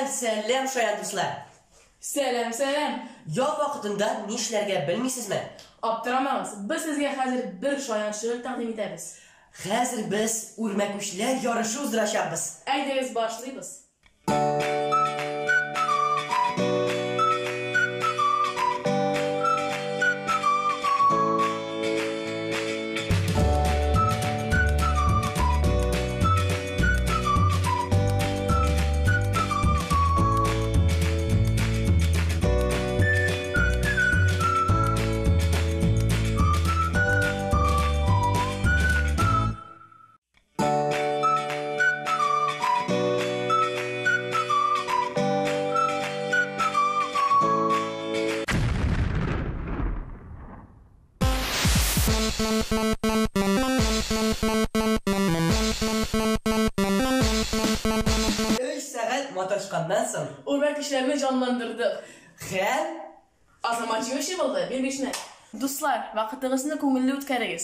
Selam şoyan dostlar. Selam. Yoz vaqtida ne ishlarga bilmaysizmi? Abdurahmanov, biz sizga hozir bir shoyanchilik taqdim etamiz. Hozir biz o'rmakushlar yorishi uzrashamiz. Aytamiz boshlaymiz. Üç saat motoshqandan so'ng Urmak işlerini canlandırdık. Xel Azamat yo'shi bo'ldi, belgishni. Do'stlar, vaqtingizni ko'ngilli o'tkazing.